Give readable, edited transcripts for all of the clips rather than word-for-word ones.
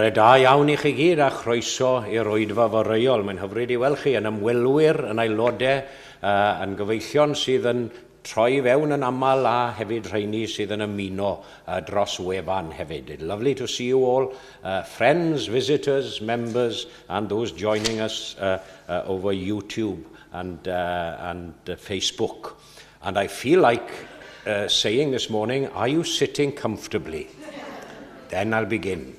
Bore da iawn I chi gyd a chroeso i'r Wyddfa Foreuol. Mae'n hyfryd I weld chi yn ymwelwyr, yn aelodau, yn gyfeillion sydd yn troi fewn yn aml a hefyd rheini sydd yn ymuno dros wefan hefyd. It's lovely to see you all, friends, visitors, members, and those joining us over YouTube and Facebook. And I feel like saying this morning, are you sitting comfortably? Then I'll begin.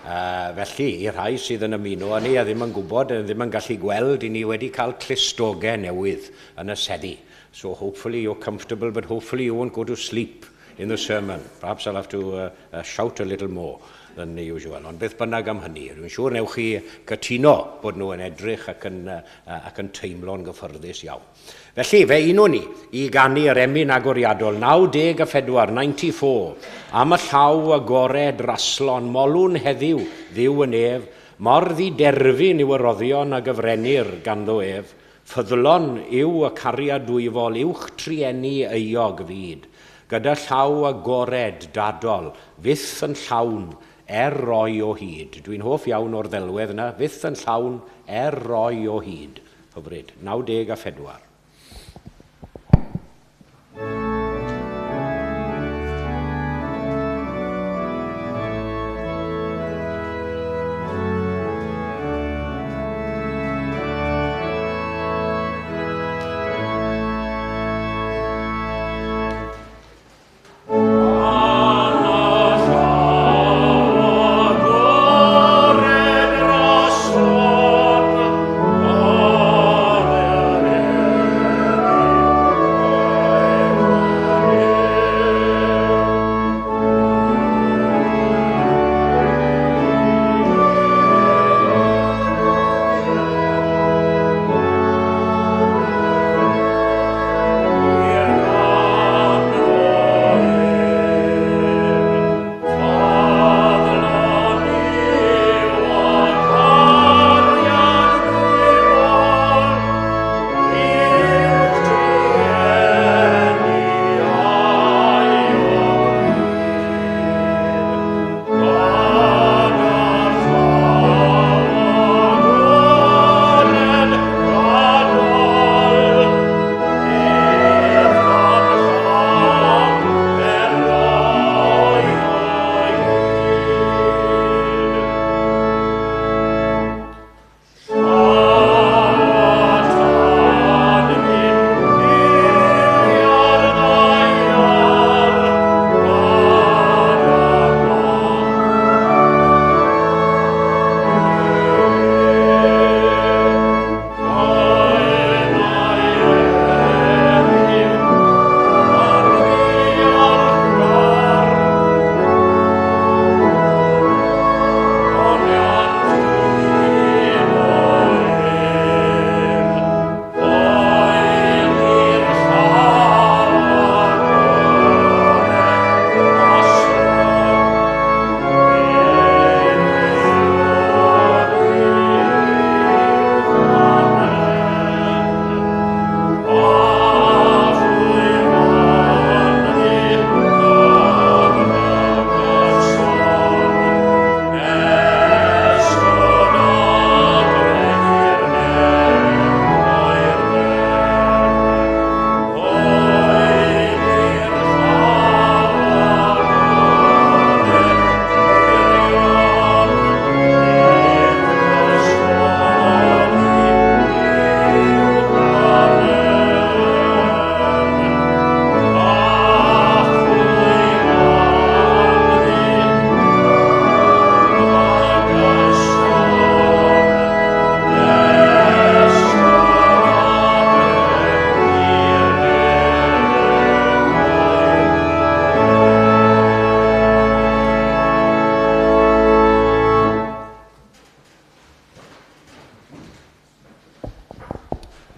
Felly, i'r rhai sydd yn ymuno â ni a ddim yn gwybod, ddim yn gallu gweld, I ni wedi cael clustogau newydd yn y seddi. So hopefully you're comfortable, but hopefully you won't go to sleep in the sermon. Perhaps I'll have to shout a little more than usual. Ond beth bynnag am hynny. Dwi'n siŵr newch chi gytuno bod nhw yn edrych ac yn teimlo'n gyffyrddus iawn. Felly, fe unwn ni I ganu yr emyn agoriadol 94, 94, am y llaw agored raslon, molwn heddiw, ddiw yn ef, mor ddiderfyn yw y roddion a gyfrenir ganddo ef, ffyddlon yw y cariad dwyfol, uwch trienni euog fyd, gyda llaw agored dadol, fyth yn llawn, roi o hyd. Dwi'n hoff iawn o'r ddelwedd yna, fyth yn llawn, roi o hyd. Hyfryd, 94.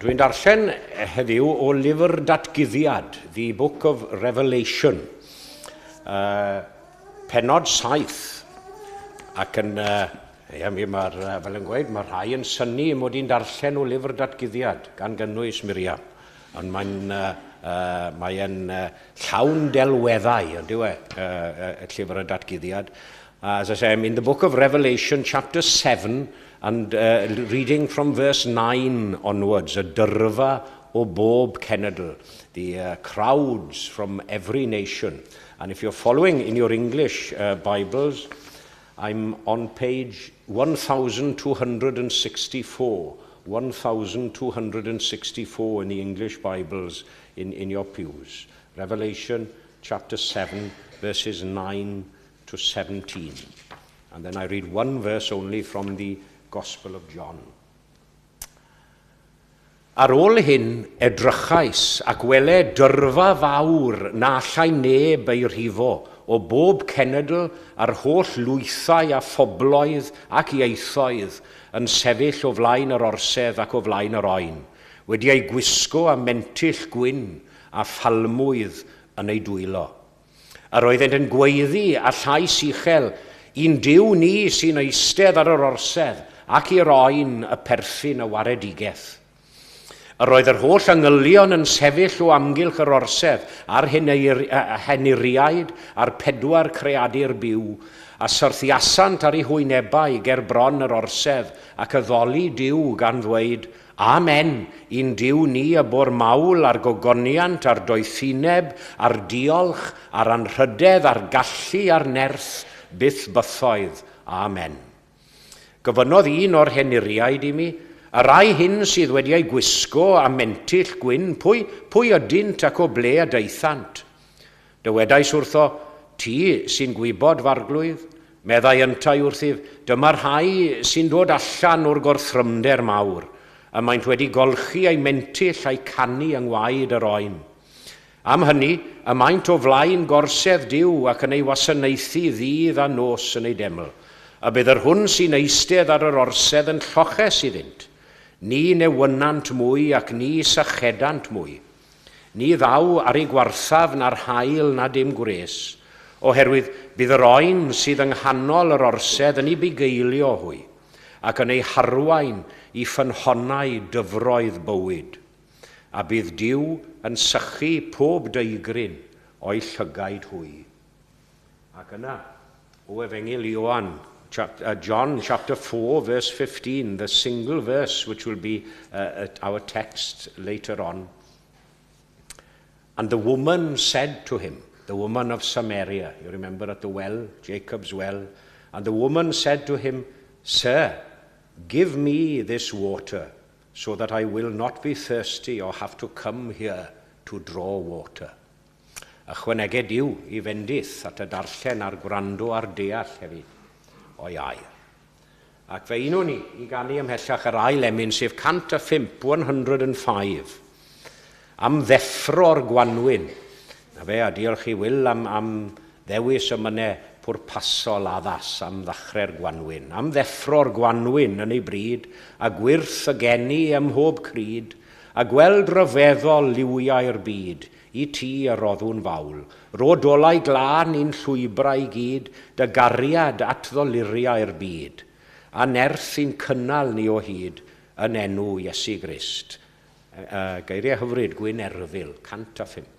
Dwi'n darllen heddiw o lyfr datguddiad, The Book of Revelation, penod 7, ac yn, fel yn gweud, mae rhai yn synnu mod i'n darllen o lyfr datguddiad gan gynnwys Miriam, ond mae'n llawn delweddau, yn dyw y llyfr y datguddiad, As I say, I'm in the book of Revelation, chapter 7, and reading from verse 9 onwards, y dyrfa o bob cenedl, the crowds from every nation. And if you're following in your English Bibles, I'm on page 1264, 1264 in the English Bibles in your pews. Revelation chapter 7, verses 9 to 17. And then I read one verse only from the Gospel of John. Ar ôl hyn edrychais ac wele dyrfa fawr na allai neb ei rhifo o bob cenedl a'r holl lwythau a phobloedd ac ieithoedd yn sefyll o flaen yr orsedd ac o flaen yr oen, wedi ei gwisgo a mentyll gwyn a phalmwydd yn ei dwylo. Yr oeddent yn gweiddi a llais uchel, un Duw ni sy'n eistedd ar yr orsedd ac i'r oen y perthyn y waredigaeth. Yr oedd yr holl angylion yn sefyll o amgylch yr orsedd a'r heniriaid a'r 4 creadur byw a syrthiasant ar eu hwynebau ger bron yr orsedd ac addoli Duw gan ddweud, Amen, un Duw ni y bor mawl a'r gogoniant a'r doethineb a'r diolch a'r anrhydedd a'r gallu a'r nerth byth bythoedd. Amen. Gofynodd un o'r heniriaid i mi, y rai hyn sydd wedi ei gwisgo a mentyll gwyn, pwy ydynt ac o ble y deithant? Dywedais wrtho, ti sy'n gwybod farglwydd? Meddai yntau wrthyf, dyma rhai sy'n dod allan o'r gorthrymder mawr, a maent wedi golchi ei mentyll a'i canu yng ngwaed yr oen. Am hynny, y maent o flaen gorsedd Duw ac yn ei wasanaethu ddydd a nos yn ei deml, a bydd yr hwn sy'n eistedd ar yr orsedd yn lloches iddynt. Ni newynant mwy ac ni sychedant mwy. Ni ddaw ar ei gwarthaf na'r hael na dim gwres, oherwydd bydd yr oen sydd yng nghanol yr orsedd yn ei bugeilio hwy, ac yn ei harwain i ffynhonnau dyfroedd bywyd. A bydd Duw yn sychu pob deigryn o'i llygaid hwy. Ac yna, o Efengyl Ioan, John chapter 4, verse 15, the single verse which will be our text later on. And the woman said to him, the woman of Samaria, you remember at the well, Jacob's well, and the woman said to him, Sir, give me this water, so that I will not be thirsty or have to come here to draw water. Ychwanegau Duw I fendith at y darllen a'r gwrando a'r deall hefyd o'i air. Ac fe unwn ni I ganu ymhellach yr ail emyn sef 105, 105, am ddeffro'r gwanwyn. Na fe, a diolch I Wil am ddewis ymynau pwrpasol addas am ddechrau'r gwanwyn. Am ddeffro'r gwanwyn yn ei bryd, a gwirth y geni ym mhob cryd, a gweld ryfeddol liwiau'r byd, I ti y roddwn fawl, rodolau glân i'n llwybrau gyd, dy gariad at ddoluriau'r byd, a nerth i'n cynnal ni o hyd, yn enw Iesu Grist. Geiriau hyfryd, Gwyn Erfil, 105.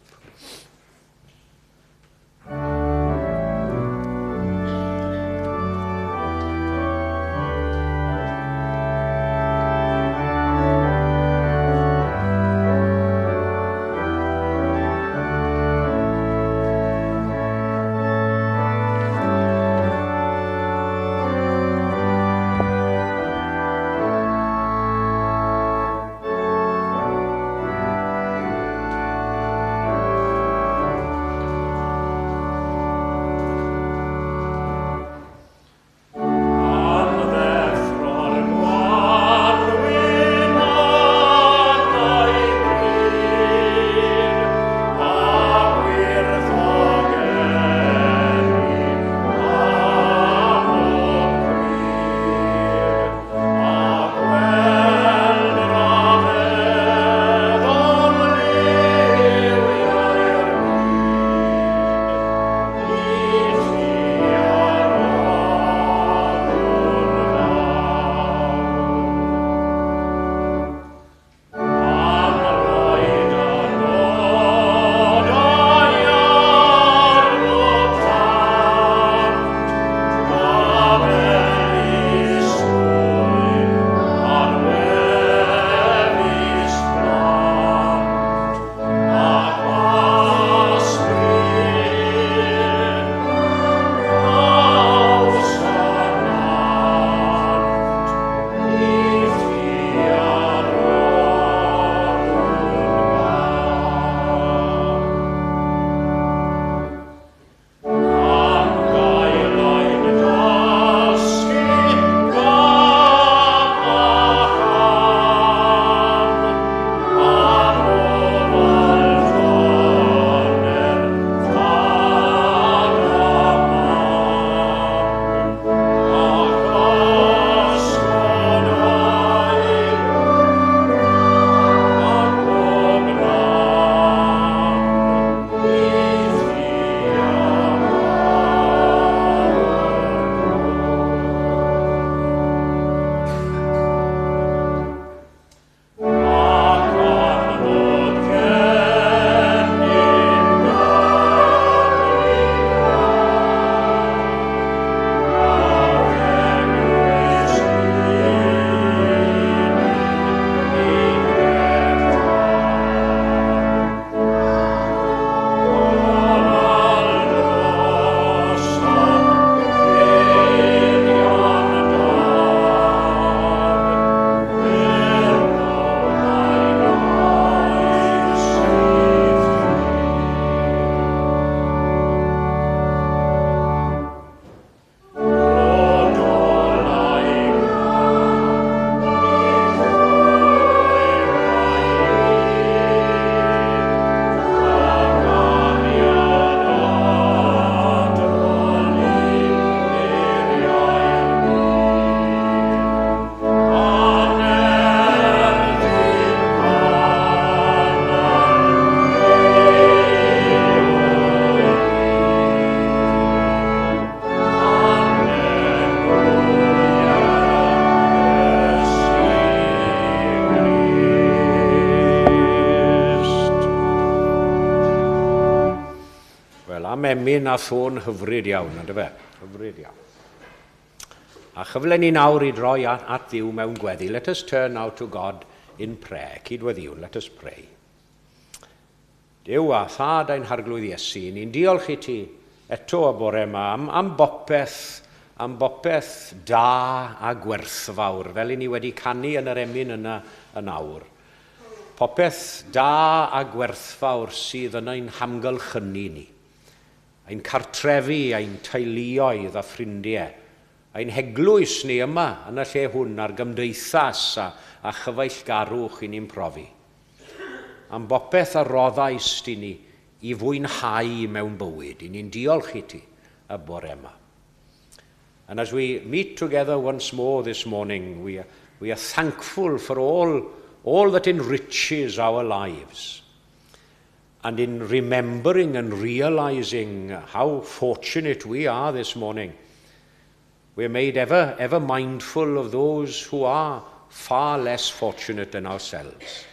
hen a ffôn hyfryd iawn, ynddo fe? Hyfryd iawn. A chyfle ni nawr I droi at Dduw mewn gweddi. Let us turn now to God in prayer. Cydweddiwn, let us pray. Duw a thad ein harglwydd Iesu, ni'n diolch I ti eto y bore yma am bopeth da a gwerthfawr, fel I ni wedi canu yn yr emyn yna yn awr. Popeth da a gwerthfawr sydd yn ein hamgylchynu ni. Ein cartrefi, ein teuluoedd a ffrindiau. Ein heglwys ni yma yn y lle hwn ar gymdeithas a chyfeillgarwch I ni'n profi. Am bopeth a roddais di ni I fwynhau mewn bywyd. I ni'n diolch I ti y bore yma. And as we meet together once more this morning, we are thankful for all that enriches our lives. And in remembering and realizing how fortunate we are this morning, we're made ever mindful of those who are far less fortunate than ourselves.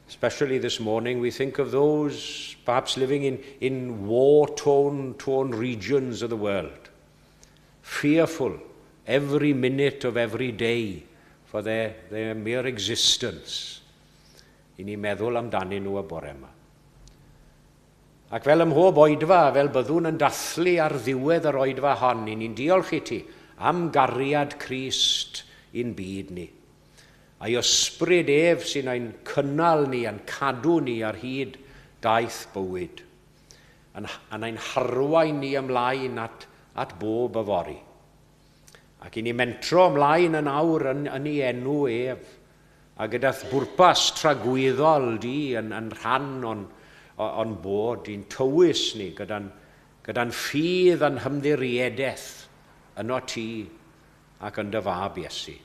Especially this morning, we think of those perhaps living in war-torn regions of the world, fearful every minute of every day for their mere existence. I ni meddwl amdanyn nhw y bore yma. Ac fel ym mhob oedfa, fel byddwn yn dathlu ar ddiwedd yr oedfa hon, I ni'n diolch I ti am gariad Crist i'n byd ni. A'i ysbryd ef sy'n ein cynnal ni, a'n cadw ni ar hyd daeth bywyd. A'n ein harwain ni ymlaen at bob yfori. Ac I ni mentro ymlaen yn awr yn ei enw ef, a gyda'r bwrpas tragwyddol di yn rhan o'n bod i'n tywys ni gyda'n ffydd a'n hymddiriedeth yno ti ac yn dy fab Iesu.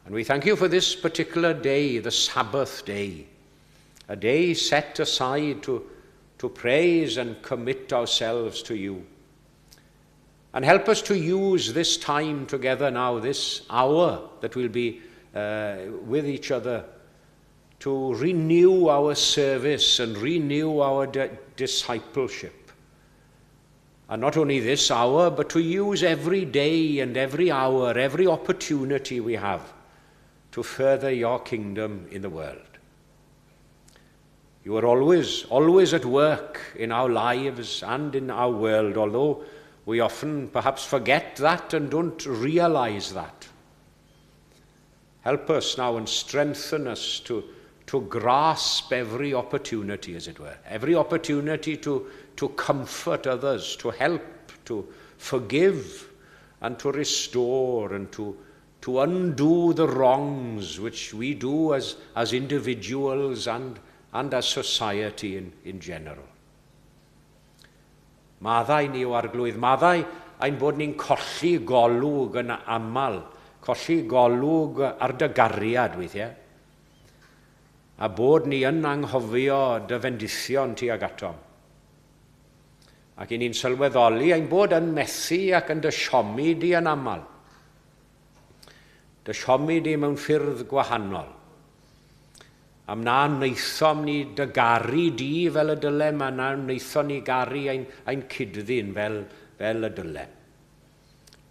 And we thank you for this particular day, the Sabbath day, a day set aside to praise and commit ourselves to you. And help us to use this time together now, this hour that we'll be with each other, to renew our service and renew our discipleship. And not only this hour, but to use every day and every hour, every opportunity we have to further your kingdom in the world. You are always at work in our lives and in our world, although we often perhaps forget that and don't realize that. Help us now and strengthen us to grasp every opportunity, as it were. Every opportunity to comfort others, to help, to forgive, and to restore, and to undo the wrongs which we do as individuals and as society in general. Maddau ni o arglwydd, maddau ein bod ni'n colli golwg yn amal, colli golwg ar dy gariad weithiau, a bod ni yn anghofio dy fendithion ti ag atom. Ac i ni'n sylweddoli ein bod yn methu ac yn dy siomi di yn amal. Dy siomi di mewn ffyrdd gwahanol. Am na wnaethom ni dy garu di fel y dylem, a na wnaethom ni garu ein cydddyn fel y dylem.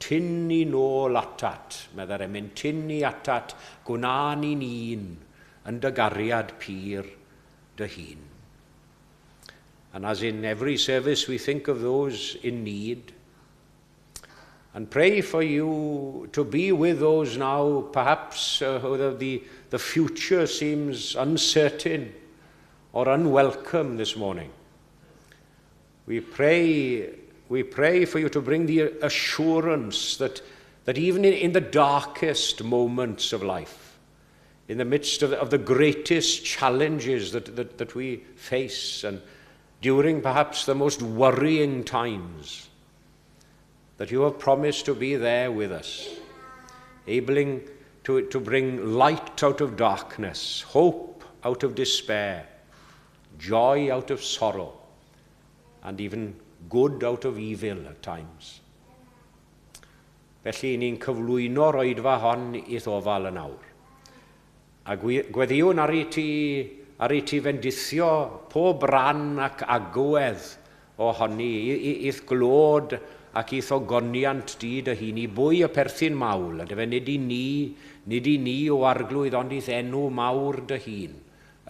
Tyn ni nôl atat, meddai'r emyn, tyn ni atat, gwna ni'n un yn dy gariad pur dy hun. And as in every service we think of those in need, and pray for you to be with those now, perhaps the future seems uncertain or unwelcome this morning. We pray for you to bring the assurance that even in the darkest moments of life, in the midst of the greatest challenges that we face, and during perhaps the most worrying times, that you have promised to be there with us, enabling to bring light out of darkness, hope out of despair, joy out of sorrow, and even good out of evil at times. Felly ni'n cyflwyno'r oedfa hon I ddofal yn awr. A gweddiwn ar ei ti fendithio pob ran ac agwedd ohoni, i'th glod ac i'th ogoniant di dy hun i bwy y perthyn mawl, a dy fe nid i ni o arglwydd, ond i'th enw mawr dy hun,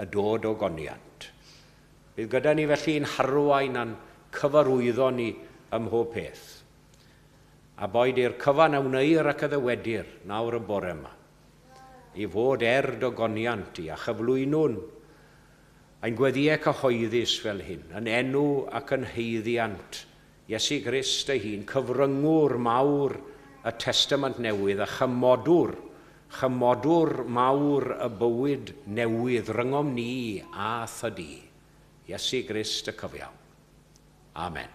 y dod o goniant. Bydd gyda ni felly'n harwain a'n cyfarwyddo ni ym mhob peth. A boed i'r cyfan awneir ac y ddywedir nawr y bore yma, i fod do goniant i a chyflwynwn ein gweddiau cyhoeddus fel hyn, yn enw ac yn heiddiant Iesu Grist ei hun, cyfryngwr mawr y Testament Newydd a chymodwr mawr y bywyd newydd ryngom ni a thydi. Iesu Grist y cyfiawn. Amen.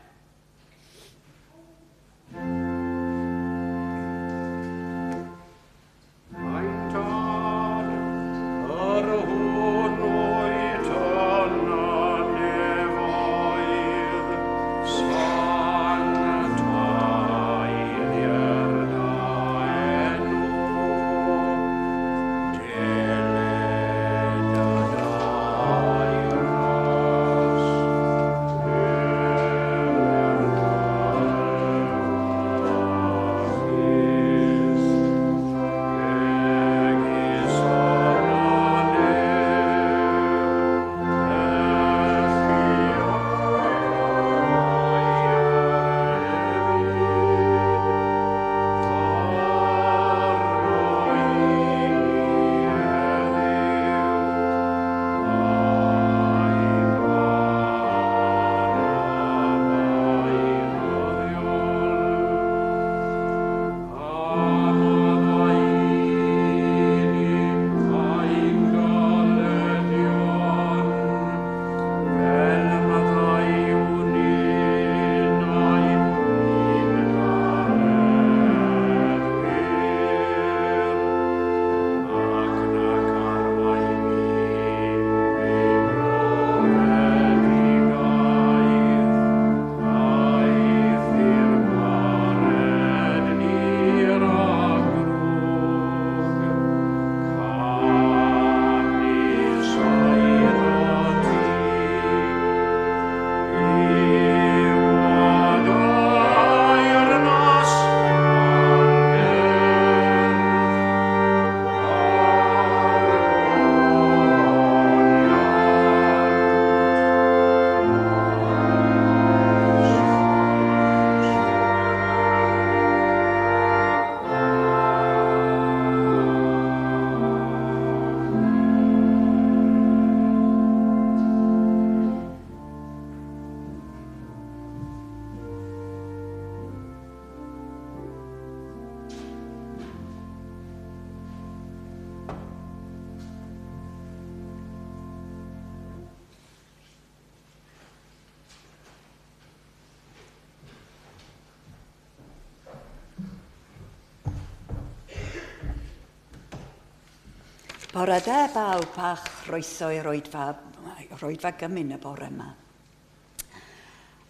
Bore da bawb a chroeso i'r roedfa gymyn y bore yma.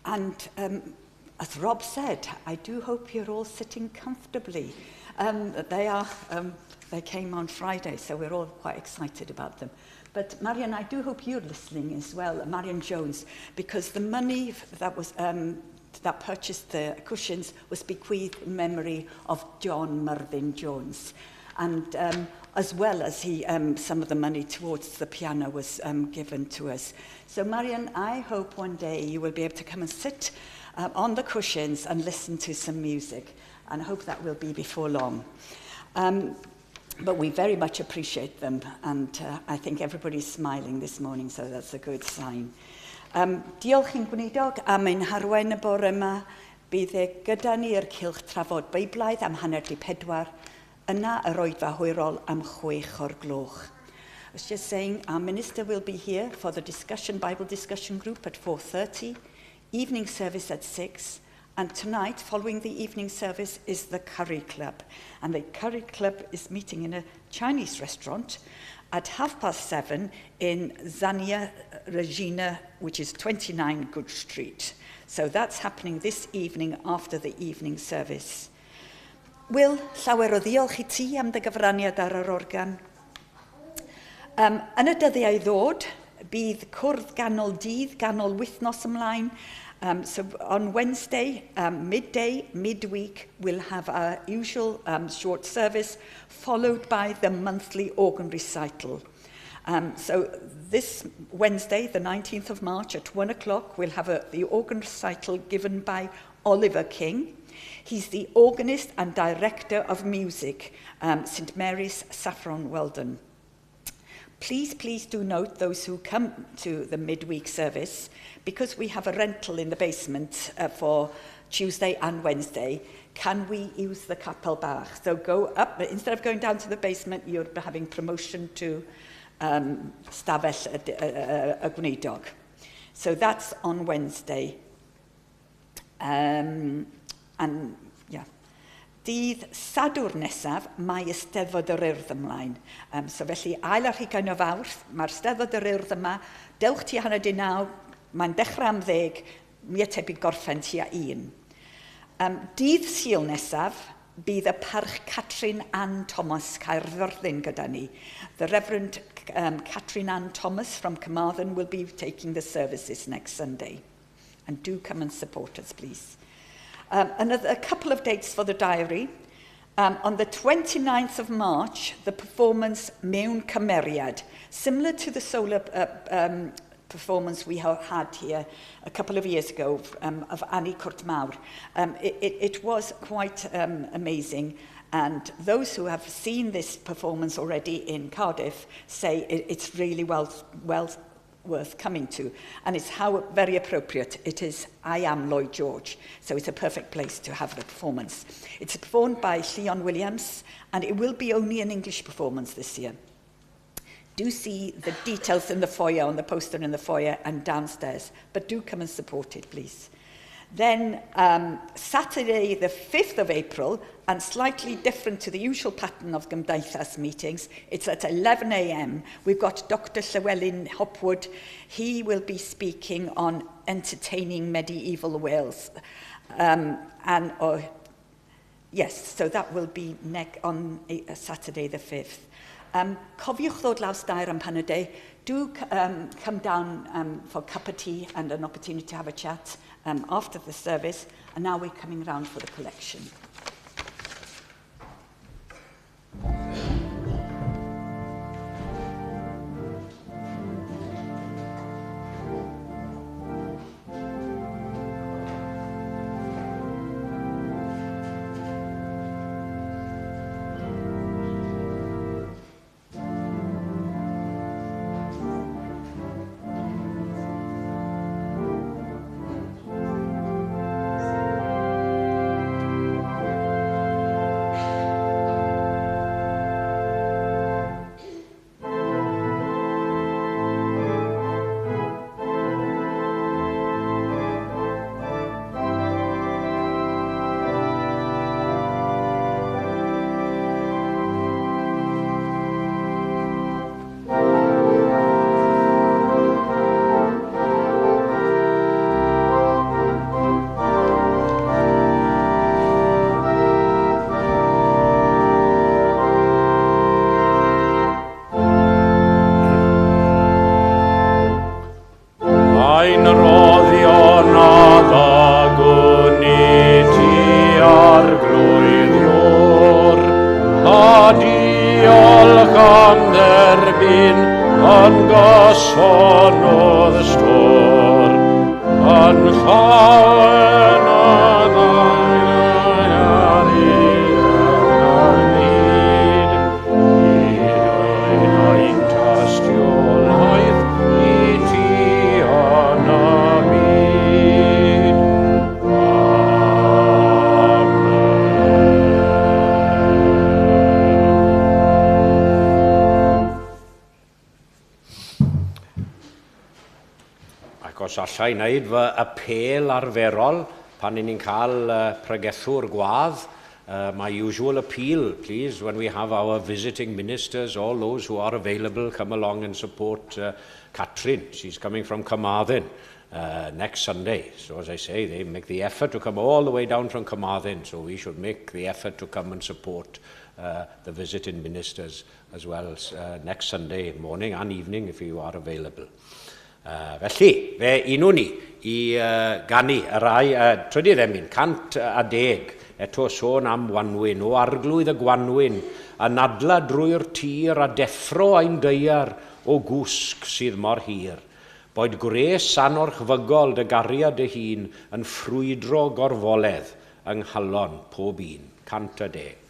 And as Rob said, I do hope you're all sitting comfortably. They came on Friday, so we're all quite excited about them. But Marion, I do hope you're listening as well, Marion Jones, because the money that was that purchased the cushions was bequeathed in memory of John Mervyn Jones. And as well as some of the money towards the piano was given to us. So Marion, I hope one day you will be able to come and sit on the cushions and listen to some music. And I hope that will be before long. But we very much appreciate them. And I think everybody's smiling this morning, so that's a good sign. Diolch i'n gweinidog am ein harwain y bore yma. Bydd e gyda ni i'r cylch trafod Beiblaidd am hanner 4, yna y roedfa hwyrol am 6 o'r gloch. I was just saying, our minister will be here for the Bible discussion group at 4:30, evening service at 6, and tonight, following the evening service, is the Curry Club. And the Curry Club is meeting in a Chinese restaurant at 7:30 in Zania Regina, which is 29 Good Street. So that's happening this evening after the evening service. Will, llawer o ddiolch I ti am dy gyfraniad ar yr organ. Yn y dyddiau ddod, bydd cwrdd ganol dydd, ganol wythnos ymlaen, So on Wednesday, midday, midweek, we'll have our usual short service, followed by the monthly organ recital. So this Wednesday, the 19th of March at 1 o'clock, we'll have the organ recital given by Oliver King. He's the organist and director of music, St Mary's, Saffron Weldon. Please do note those who come to the midweek service, because we have a rental in the basement for Tuesday and Wednesday. Can we use the Capel Bach? So go up, instead of going down to the basement, you're having promotion to Stafell y Gwneidog. So that's on Wednesday. And yeah. Dydd Sadwrn nesaf, mae Eisteddfod yr Urdd ymlaen. So felly, ail ar 20 o Fawrth, mae'r Eisteddfod yr Urdd yma, dewch ti 8:30, mae'n dechrau am 10, mi tebyg gorffen tua 1. Dydd Sul nesaf, bydd y parch Catrin Ann Thomas Caerfyrddin gyda ni. The Reverend Catrin Ann Thomas from Carmarthen will be taking the services next Sunday. And do come and support us, please. A couple of dates for the diary. On the 29th of March, the performance Mewn Cymeriad, similar to the solar performance we had here a couple of years ago of Annie Courtmawr. It was quite amazing, and those who have seen this performance already in Cardiff say it's really well worth coming to, and it's very appropriate. It is I Am Lloyd George, so it's a perfect place to have the performance. It's performed by Lleon Williams, and it will be only an English performance this year. Do see the details in the foyer, on the poster in the foyer and downstairs, but do come and support it, please. Then Saturday the 5th of April, and slightly different to the usual pattern of Gymdeithas meetings, it's at 11 a.m. We've got Dr. Llewellyn Hopwood. He will be speaking on entertaining medieval Wales. Yes, so that will be on Saturday the 5th. Cofiwch ddod laws dair am hanner day. Do come down for a cup of tea and an opportunity to have a chat after the service. And now we're coming round for the collection. Allai wneud fy apel arferol pan ni'n cael pregethwr gwadd. My usual appeal, please, when we have our visiting ministers, all those who are available, come along and support Catrin. She's coming from Carmarthen next Sunday. So as I say, they make the effort to come all the way down from Carmarthen, so we should make the effort to come and support the visiting ministers as well as next Sunday morning and evening if you are available. Felly, fe unw ni i ganu y rai, trydydd emyn, 110, eto sôn am Wanwyn, o arglwydd y Gwanwyn, a nadla drwy'r tir a deffro ein deiar o gwsg sydd mor hir. Boed gwres anorchfygol dy gariad dy hun yn ffrwydro gorfoledd yng nghalon pob un. 110.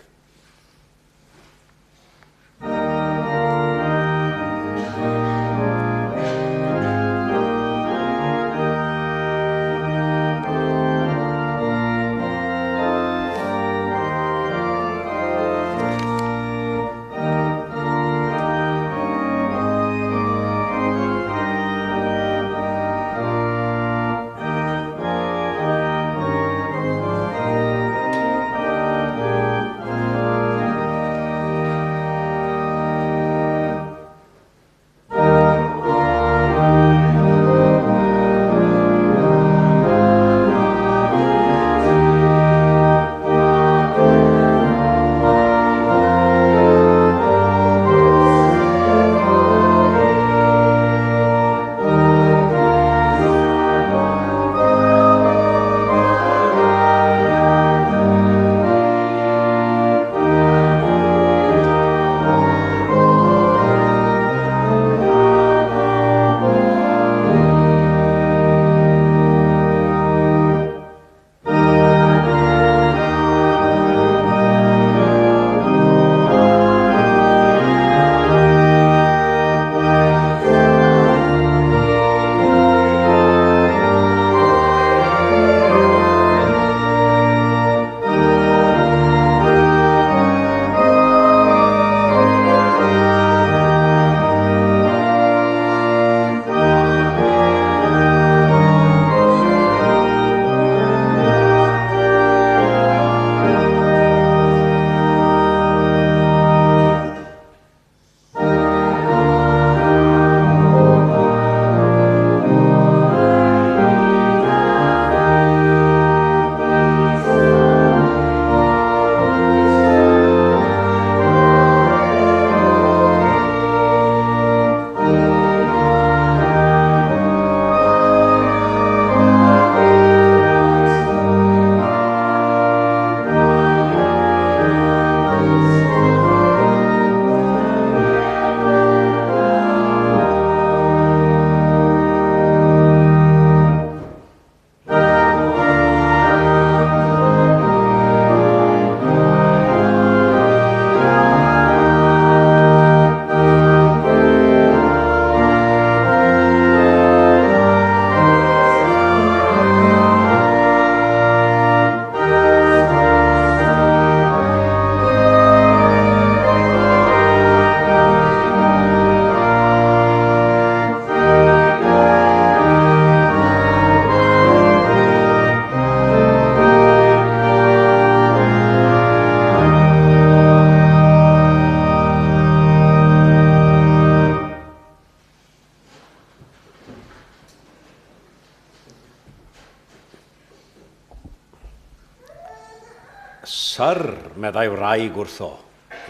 Syr, meddai wraig wrtho,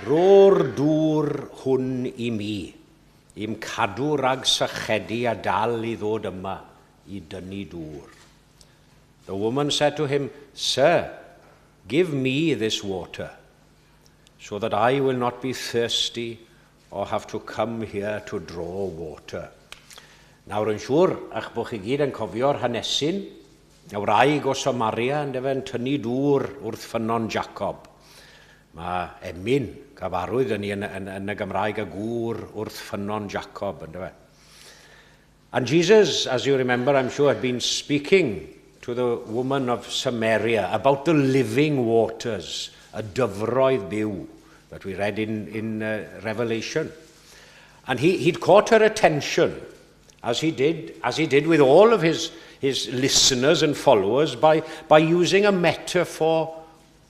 ro'r dŵr hwn i mi, i'm cadw rag sychedu a dal i ddod yma i dynnu dŵr. The woman said to him, Sir, give me this water, so that I will not be thirsty or have to come here to draw water. Nawr yn siŵr a'ch bod chi gyd yn cofio'r hanesyn, y wraig o Samaria yn defen tynnu dŵr wrth ffynnon Jacob. Mae Emyn gyfarwydd yn y Gymraeg y gŵr wrth ffynnon Jacob yn defen. And Jesus, as you remember, I'm sure, had been speaking to the woman of Samaria about the living waters, a dyfroedd byw that we read in Revelation. And he'd caught her attention, as he did with all of his listeners and followers, by using a metaphor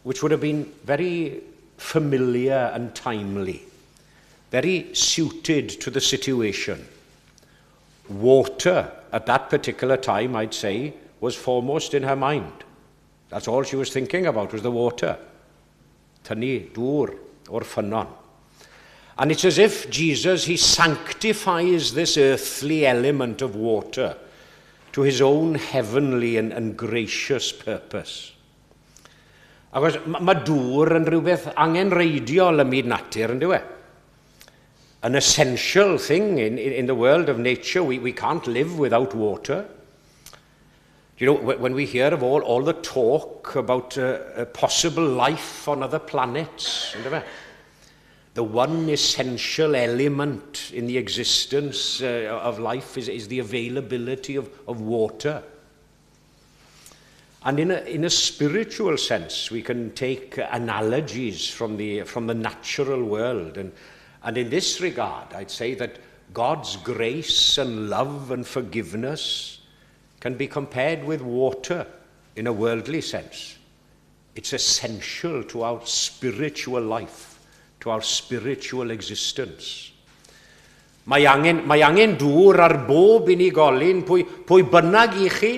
which would have been very familiar and timely, very suited to the situation. Water, at that particular time, I'd say, was foremost in her mind. That's all she was thinking about, was the water. Tynnu dŵr o'r ffynnon. And it's as if Jesus, he sanctifies this earthly element of water to his own heavenly and gracious purpose. Achos mae dŵr yn rhywbeth angenreidiol ym myd natur, yn dyw e? An essential thing in the world of nature. We can't live without water. You know, when we hear of all the talk about a possible life on other planets, the one essential element in the existence of life is the availability of water. And in a spiritual sense, we can take analogies from the natural world. And in this regard, I'd say that God's grace and love and forgiveness can be compared with water in a worldly sense. It's essential to our spiritual life, to our spiritual existence. Mae angen dŵr ar bob unigolyn, pwy bynnag I chi,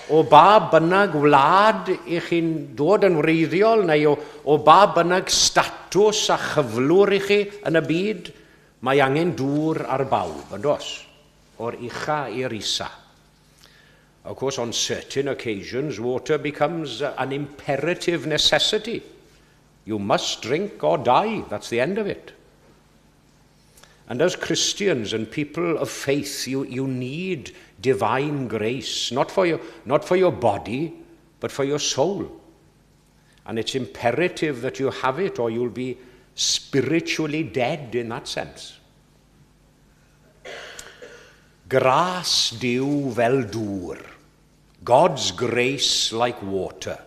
o ba bynnag wlad I chi'n dod yn wreiddiol, neu o ba bynnag statws a chyflwr I chi yn y byd, mae angen dŵr ar bawb, yn dos, o'r ucha i'r isa. Of course, on certain occasions, water becomes an imperative necessity. You must drink or die. That's the end of it. And as Christians and people of faith, you need divine grace, not for your body, but for your soul. And it's imperative that you have it, or you'll be spiritually dead in that sense. Gras Duw fel dŵr. God's grace like water.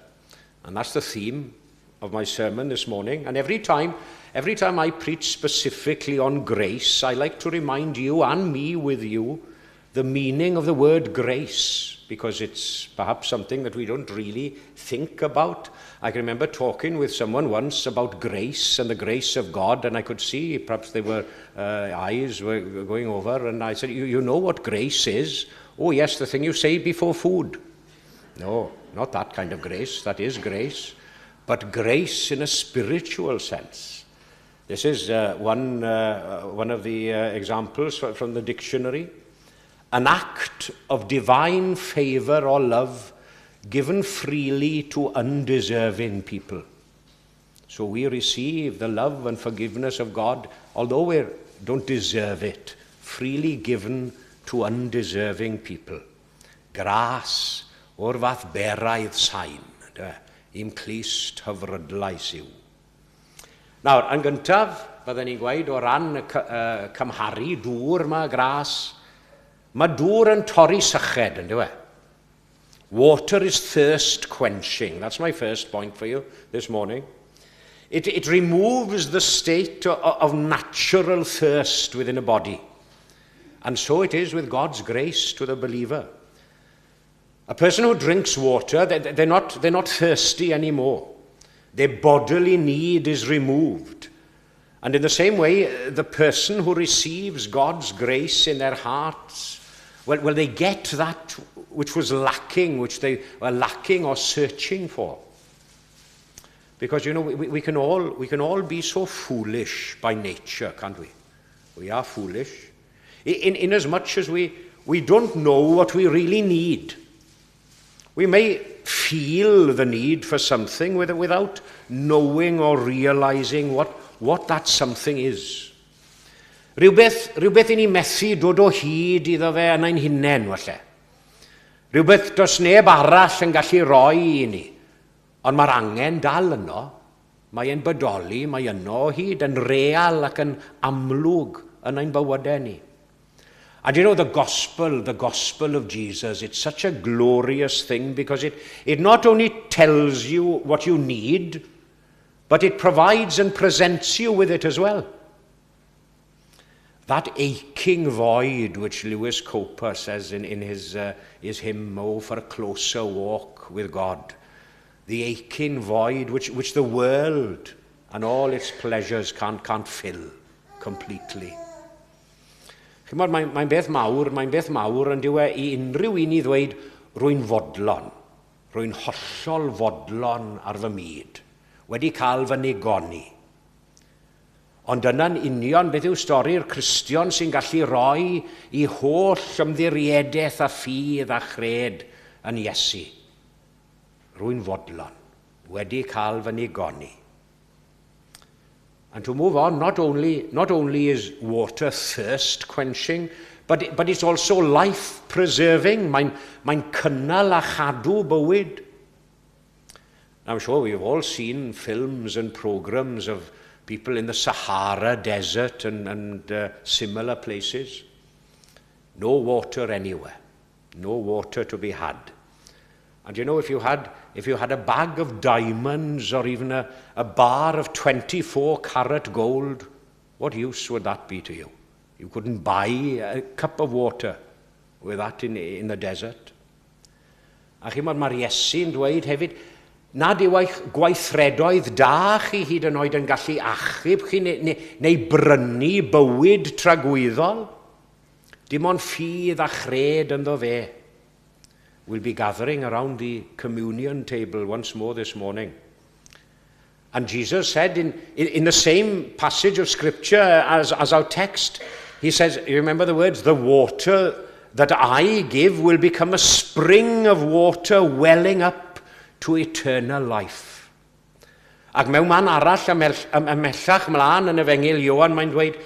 And that's the theme of my sermon this morning. And every time I preach specifically on grace, I like to remind you and me with you the meaning of the word grace, because it's perhaps something that we don't really think about. I can remember talking with someone once about grace and the grace of God, and I could see perhaps they were eyes were going over, and I said, you know what grace is? Oh yes, the thing you say before food. No, not that kind of grace. That is grace, but grace in a spiritual sense. This is one of the examples from the dictionary. An act of divine favor or love given freely to undeserving people. So we receive the love and forgiveness of God, although we don't deserve it, freely given to undeserving people. Gras o'r fath beraidd sain, im clust hyfrydlais yw. Nawr, yn gyntaf, byddwn ni'n gweud o ran cymharu dŵr ma gras, mae dŵr yn torri syched, yn dyw e? Water is thirst quenching. That's my first point for you this morning. It removes the state of natural thirst within a body. And so it is with God's grace to the believer. A person who drinks water, they're not thirsty anymore. Their bodily need is removed. And in the same way, the person who receives God's grace in their hearts, well, they get that which was lacking, which they were lacking or searching for. Because, you know, we can all be so foolish by nature, can't we? We are foolish. In as much as we don't know what we really need. We may feel the need for something without knowing or realizing what that something is. Rhywbeth I ni methu dod o hyd iddo fe yn ein hunain, falle. Rhywbeth does neb arall yn gallu roi I ni. Ond mae'r angen dal yno. Mae e'n bodoli, mae yno o hyd yn real ac yn amlwg yn ein bywydau ni. And you know, the gospel of Jesus, it's such a glorious thing because it not only tells you what you need, but it provides and presents you with it as well. That aching void which Lewis Cowper says in his hymn, "Oh, for a closer walk with God." The aching void which the world and all its pleasures can't fill completely. Chymod, mae'n beth mawr yn dyw I unrhyw un I ddweud rwy'n fodlon, rwy'n hollol fodlon ar fy myd, wedi cael fy negoni. Ond yna'n union beth yw stori'r Cristion sy'n gallu rhoi I holl ymddiriediaeth a ffydd a chred yn Iesu. Rwy'n fodlon, wedi cael fy nigoni. And to move on, not only is water thirst quenching, but it's also life preserving. Mae'n cynnal a chadw bywyd. I'm sure we've all seen films and programs of people in the Sahara Desert and similar places. No water anywhere. No water to be had. And you know, if you had a bag of diamonds or even a bar of 24-carat gold, what use would that be to you? You couldn't buy a cup of water with that in the desert. A chi mod mae'r Iesu'n dweud hefyd, nad yw eich gweithredoedd da chi hyd yn oed yn gallu achub chi neu brynu bywyd tragwyddol. Dim ond ffydd a chred ynddo fe. We'll be gathering around the communion table once more this morning. And Jesus said in the same passage of Scripture as our text, he says, you remember the words, the water that I give will become a spring of water welling up to eternal life. Ac mewn man arall ymellach mlaen yn Efengil Ioan, mae'n dweud,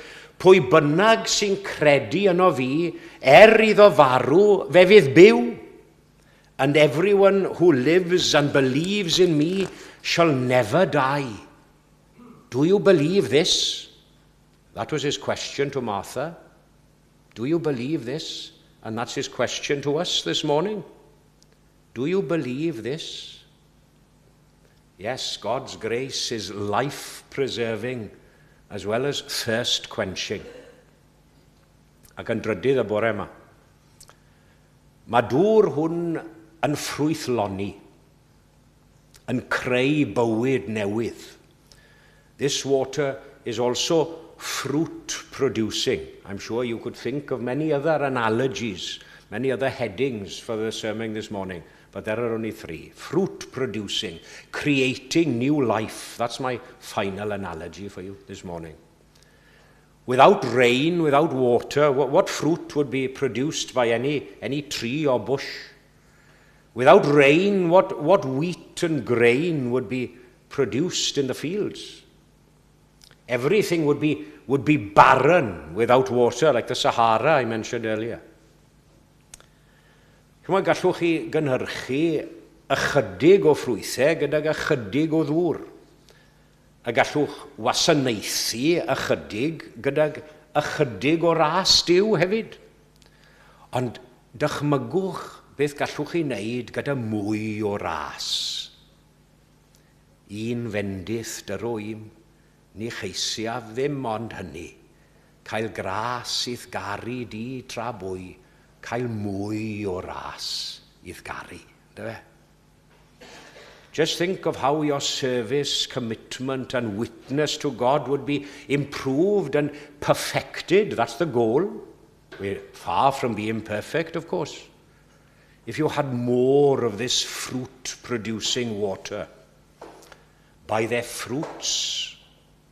pwy bynnag sy'n credu yno fi, iddo farw, fe fydd byw. And everyone who lives and believes in me shall never die. Do you believe this? That was his question to Martha. Do you believe this? And that's his question to us this morning. Do you believe this? Yes, God's grace is life-preserving as well as thirst-quenching. Ac yn drydydd y bore yma, mae dŵr hwn yn ffrwythloni, yn creu bywyd newydd. This water is also fruit-producing. I'm sure you could think of many other analogies, many other headings for the sermon this morning, but there are only three. Fruit-producing, creating new life. That's my final analogy for you this morning. Without rain, without water, what fruit would be produced by any tree or bush? Without rain, what wheat and grain would be produced in the fields? Everything would be barren without water, like the Sahara I mentioned earlier. Chymod, gallwch chi gynhyrchu ychydig o ffrwythau gydag ychydig o ddŵr. A gallwch wasanaethu ychydig gydag ychydig o ras diw hefyd. Ond dychmygwch beth gallwch chi wneud gyda mwy o ras. Un fendith dyrwym, ni cheisiaf ddim ond hynny, cael gras i'th garu di tra bwy, cael mwy o ras i'th garu. Just think of how your service, commitment and witness to God would be improved and perfected. That's the goal. We're far from being perfect, of course. If you had more of this fruit-producing water, by their fruits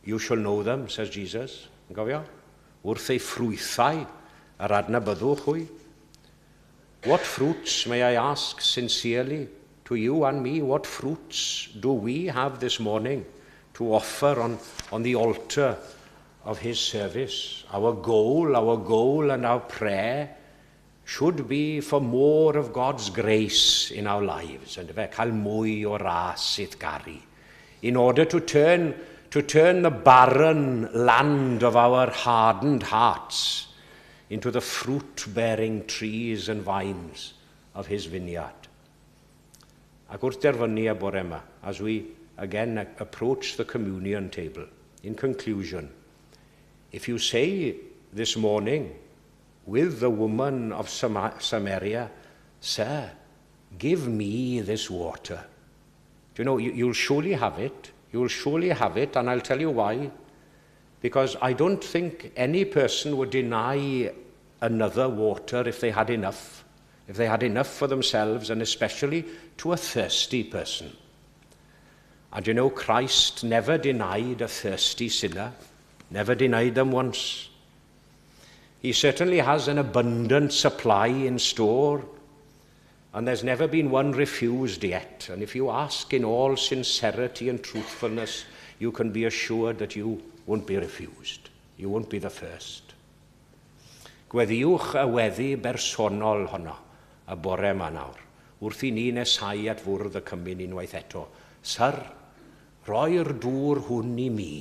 you shall know them, says Jesus. Gofio? Wrth ei ffrwythau yr adnabyddwch hwy. What fruits, may I ask sincerely, to you and me, what fruits do we have this morning to offer on the altar of his service? Our goal and our prayer should be for more of God's grace in our lives, and cael mwy o ras i'th garu, in order to turn the barren land of our hardened hearts into the fruit-bearing trees and vines of his vineyard. Ac wrth derfynu y bore yma, as we again approach the communion table, in conclusion, if you say this morning with the woman of Samaria, Sir, give me this water. Do you know, you'll surely have it. You'll surely have it, and I'll tell you why. Because I don't think any person would deny another water if they had enough. If they had enough for themselves, and especially to a thirsty person. And you know, Christ never denied a thirsty sinner. never denied them once. He certainly has an abundant supply in store, and there's never been one refused yet. And if you ask in all sincerity and truthfulness, you can be assured that you won't be refused. You won't be the first. Gweddiwch y weddi bersonol honno, y bore yma nawr, wrth I ni nesau at fwrdd y cymyn unwaith eto. Syr, roi'r dŵr hwn I mi.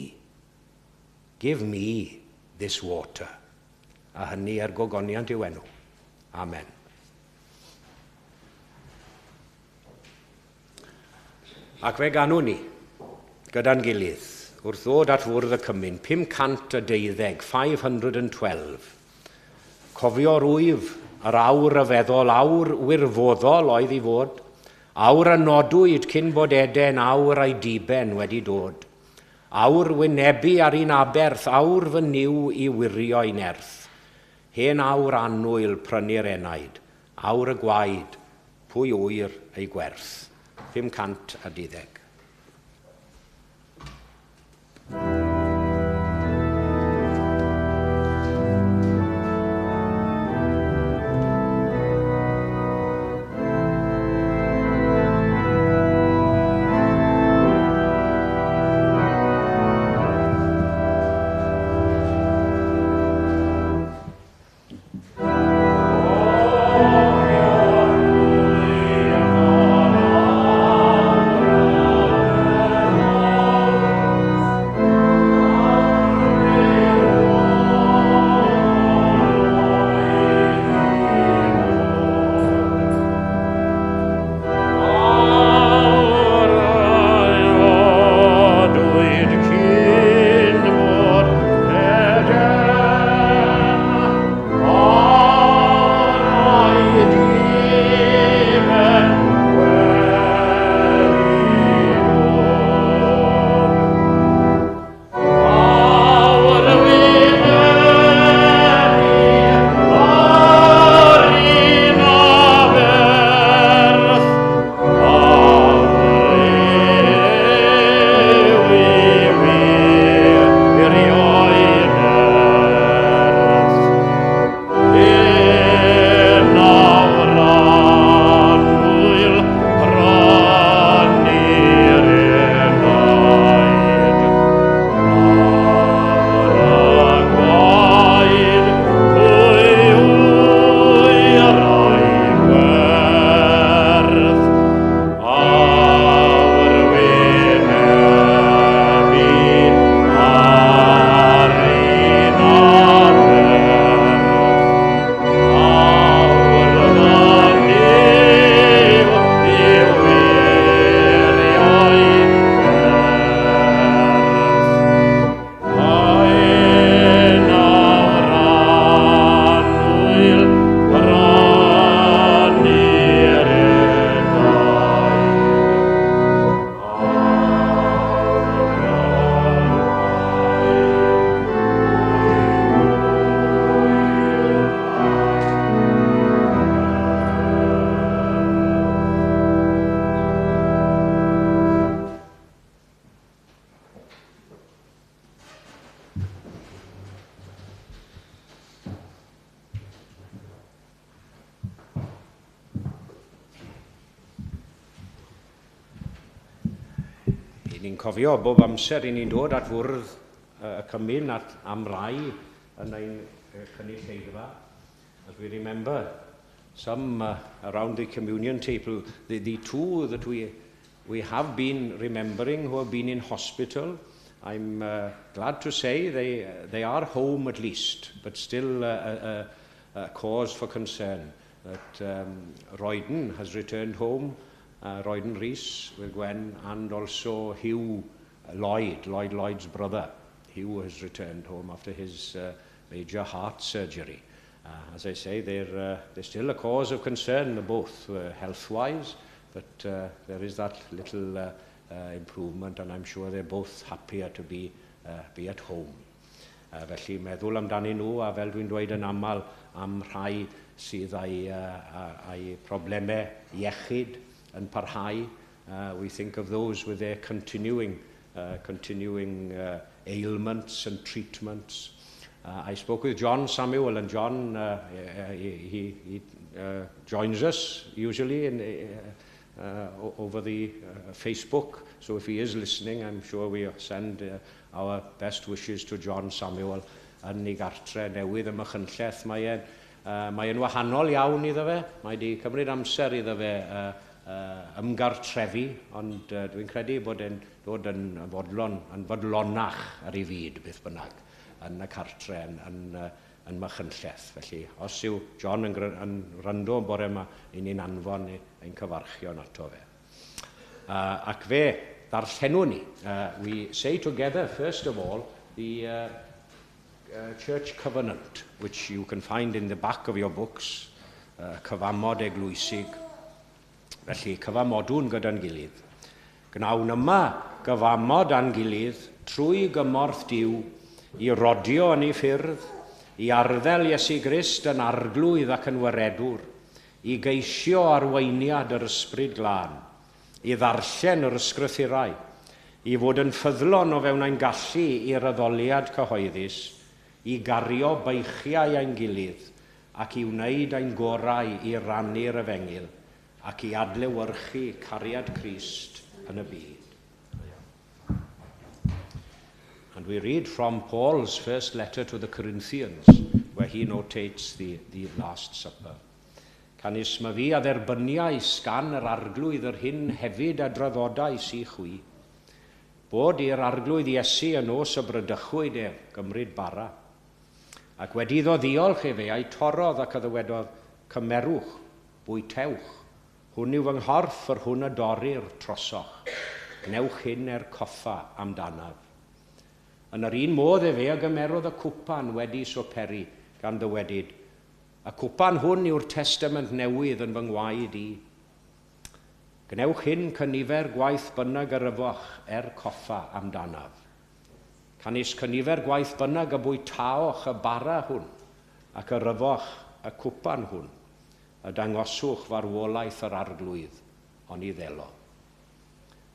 Give me this water. A hynny gogoniant yw enw. Amen. Ac fe ganwn ni, gyda'n gilydd, wrth ddod at fwrdd y cymyn, 512, 512. Cofio'r wyf, yr awr y feddwl, awr wirfoddol oedd I fod, awr a nodwyd cyn bod Eden, awr a'i diben wedi dod. Awr wynebu ar un aberth, awr fy niw I wirio I nerth. Hen awr annwyl prynu'r enaid, awr y gwaed, pwy wyr ei gwerth. 512. Ni'n cofio bob amser I ni'n dod at fwrdd y cymyn at am rai yn ein cynulleidfa. As we remember some around the communion table, the two that we have been remembering who have been in hospital, I'm glad to say they are home at least, but still a cause for concern that Royden has returned home. Royden Rees with Gwen, and also Hugh Lloyd's brother. Hugh has returned home after his major heart surgery. As I say, they're still a cause of concern, both health-wise, but there is that little improvement, and I'm sure they're both happier to be at home. Felly meddwl amdanyn nhw, a fel dwi'n dweud yn aml, am rhai sydd â'i problemau iechyd yn parhau. We think of those with their continuing continuing ailments and treatments. I spoke with John Samuel, and John, he joins us usually over the Facebook. So if he is listening, I'm sure we send our best wishes to John Samuel yn ei gartre newydd ym Machynlleth. Mae'n wahanol iawn iddo fe. Mae wedi cymryd amser iddo fe ymgartrefi, ond dwi'n credu bod e'n dod yn fodlonach ar ei fyd, beth bynnag, yn y cartre yn Machynlleth. Felly, os yw John yn rando yn bore yma, ni'n anfon ein cyfarchion ato fe. Ac fe, darllenwn ni. We say together, first of all, the Church Covenant, which you can find in the back of your books, cyfamod eglwysig. Felly, cyfamodwn gyda'n gilydd. Gnawn yma gyfamod a'n gilydd trwy gymorth Duw i rodio yn ei ffyrdd, i arddel Iesu Grist yn arglwydd ac yn waredwr, i geisio arweiniad yr ysbryd glân, i ddarllen yr ysgrythurau, i fod yn ffyddlon o fewn ein gallu i'r addoliad cyhoeddus, i gario beichiau ein gilydd ac i wneud ein gorau i rannu'r efengil ac i adlewyrchu cariad Crist yn y byd. And we read from Paul's first letter to the Corinthians, where he notates the Last Supper. Canis ma fi a dderbyniais gan yr arglwydd yr hyn hefyd a draddodais i chwi, bod i'r arglwydd Iesu yn os y brydychwyd gymryd bara, ac wedi iddo ddiolch e fe a'i torodd ac yddywedodd, cymerwch, bwytewch, hwn yw fy nghorff yr hwn y dorir trosoch, gnewch hyn coffa amdanaf. Yn yr un modd e fe a gymerodd y cwpan wedi soperi gan ddywedid, y cwpan hwn yw'r testament newydd yn fy ngwaed i. Gnewch hyn cynifer gwaith bynnag yfoch coffa amdanaf. Canis cynifer gwaith bynnag y bwytaoch y bara hwn, ac yfoch y cwpan hwn, y dangoswch farwolaeth yr arglwydd, ond i ddelo.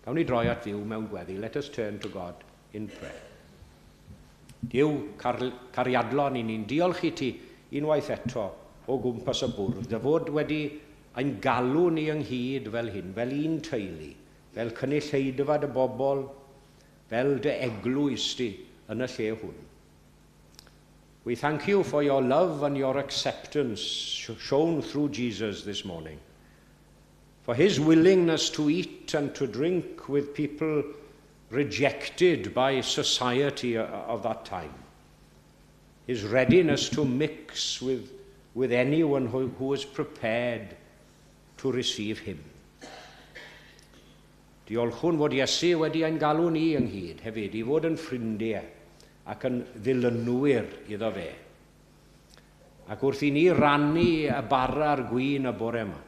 Gawn ni droi at Dduw mewn gweddi. Let us turn to God in prayer. Duw cariadlon, ni'n diolch i ti unwaith eto o gwmpas y bwrdd, dy fod wedi ein galw ni ynghyd fel hyn, fel un teulu, fel cynulleidfa dy bobl, fel dy eglwys di yn y lle hwn. We thank you for your love and your acceptance shown through Jesus this morning, for his willingness to eat and to drink with people rejected by society of that time, his readiness to mix with anyone who was prepared to receive him. Diolchwn fod Iesu wedi ein galw ni ynghyd hefyd i fod yn ffrindiau ac yn ddilynwyr iddo fe. Ac wrth i ni rannu y bara'r gwyn y bore yma,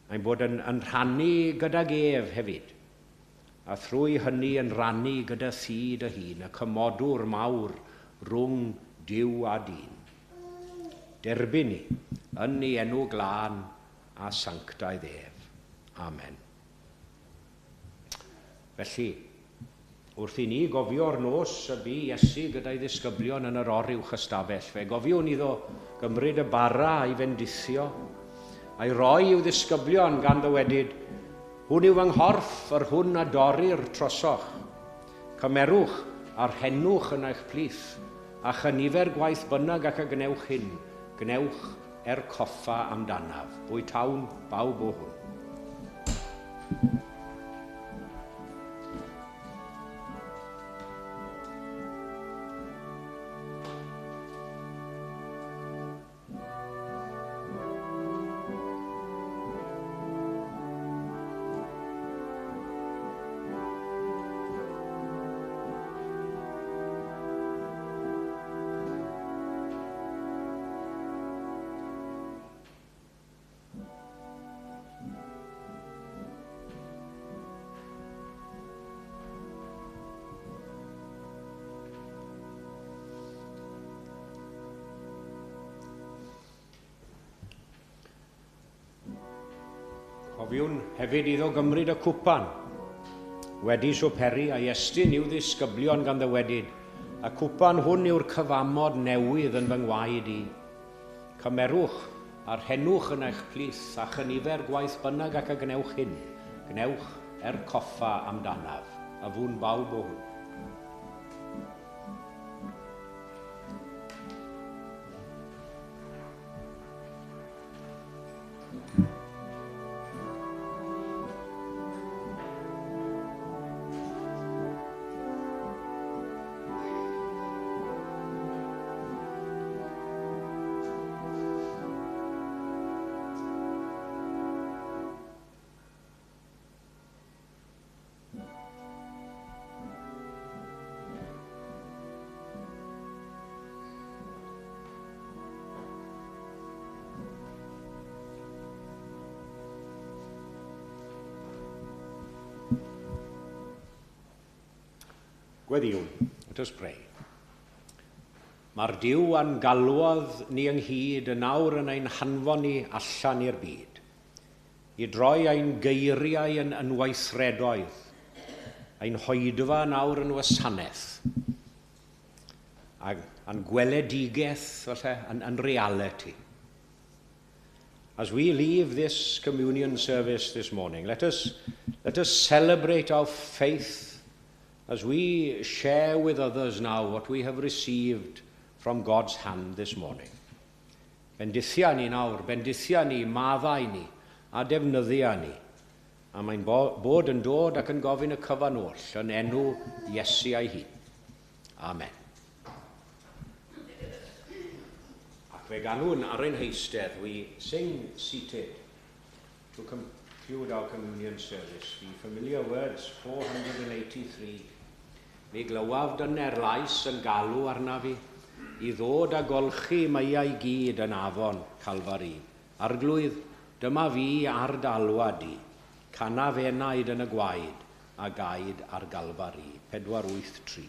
mae'n bod yn rhannu gydag ef hefyd, a thrwy hynny yn rannu gyda thi dy hun, y cymodwr mawr rhwng Duw a dyn. Derbyn ni yn ei enw glân a sanctaidd ef. Amen. Felly, wrth i ni gofio'r nos y bu Iesu gyda'i ddisgyblion yn yr oryw ystafell fe, gofiwn iddo gymryd y bara a'i fendithio, a'i roi i'w ddisgyblion gan ddywedid, hwn yw fy nghorff yr hwn a dorir trosoch. Cymerwch a'r henwch yn eich plith, a chynifer gwaith bynnag ac y gnewch hyn, gnewch coffa amdanaf. Bwytawn bawb o hwn. Cofiwn hefyd iddo gymryd y cwpan Wedi siwperi a estyn i'w ddisgyblion gan ddywedyd, a cwpan hwn yw'r cyfamod newydd yn fy ngwaed i. Cymerwch a'r henwch yn eich plith a chynifer gwaith bynnag ac y gnewch hyn. Gnewch coffa amdanaf, a fwn bawb o hwn. Gweddiwn, let us pray. Mae'r Duw a'n galwodd ni ynghyd yn nawr yn ein hanfon ni allan i'r byd, i droi ein geiriau yn weithredoedd, ein hoedfa nawr yn wasanaeth, a'n gweledigaeth yn reality. As we leave this communion service this morning, let us celebrate our faith as we share with others now what we have received from God's hand this morning. Bendithia ni nawr, bendithia ni, maddau ni, a defnyddia ni. A mae'n bod yn dod ac yn gofyn y cyfan oll yn enw Iesu ei hun. Amen. Ac fe ganwn ar ein heistedd, we sing seated to conclude our communion service. The familiar words, 483. Mi glywaf dyner lais yn galw arna fi, i ddod a golchi meiau gyd yn afon Calfari. Arglwydd, dyma fi ar dalwad i, canaf enaid yn y gwaed, a gaid ar Galfari. 483.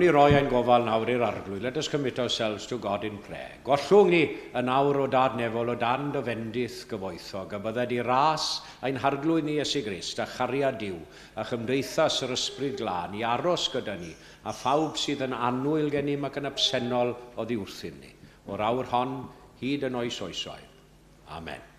ni roi ein gofal nawr i'r arglwydd. Let us commit ourselves to God in prayer. Gollwng ni yn awr o dad nefol o dan dy fendith gyfoethog, a bydde di ras ein harglwydd ni Iesu Grist a chariad Diw, a chymdeithas yr ysbryd glân i aros gyda ni, a phawb sydd yn annwyl genim ac yn absennol o ddiwrthyn ni. O'r awr hon, hyd yn oes oesoedd. Amen.